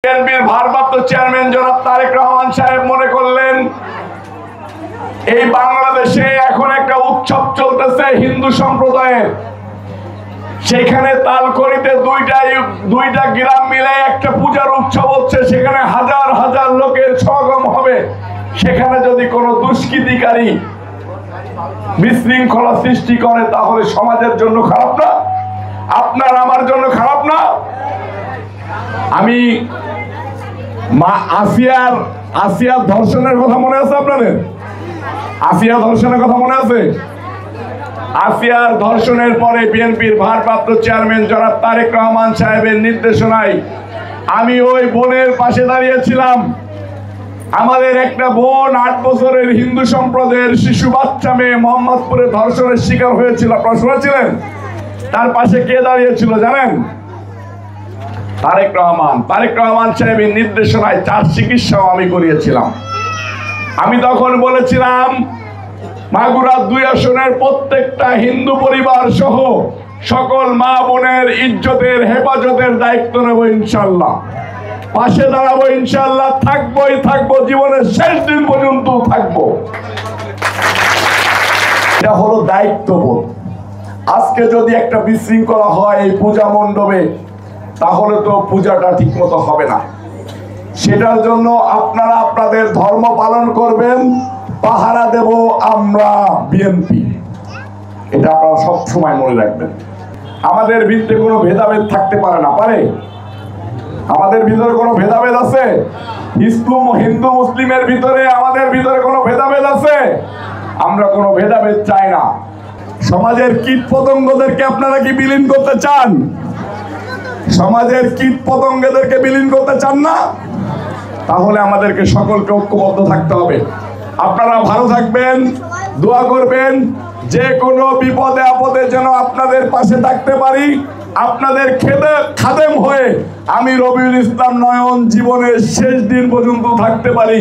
বিএনপির ভারপ্রাপ্ত চেয়ারম্যান জনাব তারেক রহমান সাহেব মনে করলেন এই বাংলাদেশে এখন একটা উৎসব চলতেছে হিন্দু সম্প্রদায়ের, সেখানে তালকড়িতে দুইটা গ্রাম মিলে একটা পূজার উৎসব হচ্ছে, সেখানে হাজার হাজার লোকের সমাগম হবে। সেখানে যদি কোনো দুষ্কৃতিকারী বিশৃঙ্খলা সৃষ্টি করে তাহলে সমাজের জন্য খারাপ না, আপনার আমার জন্য খারাপ না? আমি মা আসিয়ার ধর্ষণের কথা মনে আছে আপনাদের? আসিয়া ধর্ষণের কথা মনে আছে? আসিয়ার ধর্ষণের পরে বিএনপির ভারপ্রাপ্ত চেয়ারম্যান জনাব তারেক রহমান সাহেবের নির্দেশনায় আমি ওই বোনের পাশে দাঁড়িয়েছিলাম। আমাদের একটা বোন 8 বছরের হিন্দু সম্প্রদায়ের শিশু বাচ্চা মেয়ে মোহাম্মদপুরে ধর্ষণের শিকার হয়েছিল, আপনারা শুনেছিলেন? তার পাশে কে দাঁড়িয়েছিল জানেন? তারেক রহমান সাহেবের নির্দেশনায় 4 চিকিৎসাও আমি করিয়েছিলাম। আমি তখন বলেছিলাম মাগুরা 2 আসনের প্রত্যেকটা হিন্দু পরিবার সহ সকল মা বোনের ইজ্জতের হেফাজতের দায়িত্ব নেব ইনশাল্লাহ, পাশে দাঁড়াবো ইনশাল্লাহ, থাকবো জীবনের শেষ দিন পর্যন্ত থাকবো। এটা হলো দায়িত্ববোধ। আজকে যদি একটা বিশৃঙ্খলা হয় এই পূজা মণ্ডপে তাহলে তো পূজাটা ঠিক মতো হবে না। সেটার জন্য আপনারা আপনাদের ধর্ম পালন করবেন, পাহারা দেব আমরা বিএনপি, এটা আপনারা সব সময় মনে রাখবেন। আমাদের ভিতরে কোনো ভেদাভেদ থাকতে পারে না, পারে? আমাদের ভিতরে কোনো ভেদাভেদ আছে? হিন্দু মুসলিমের ভিতরে আমাদের ভিতরে কোনো ভেদাভেদ আছে? আমরা কোনো ভেদাভেদ চাই না। সমাজের কীট পতঙ্গদেরকে আপনারা কি বিলীন করতে চান? সমাজের কীট পতঙ্গদেরকে বিলীন করতে চান না? তাহলে আমাদেরকে সকলকে ঐক্যবদ্ধ থাকতে হবে। আপনারা ভালো থাকবেন, দোয়া করবেন, যে কোনো বিপদে আপদে যেন আপনাদের পাশে থাকতে পারি, আপনাদের খাদেম হয়ে আমি রবিউল ইসলাম নয়ন জীবনের শেষ দিন পর্যন্ত থাকতে পারি।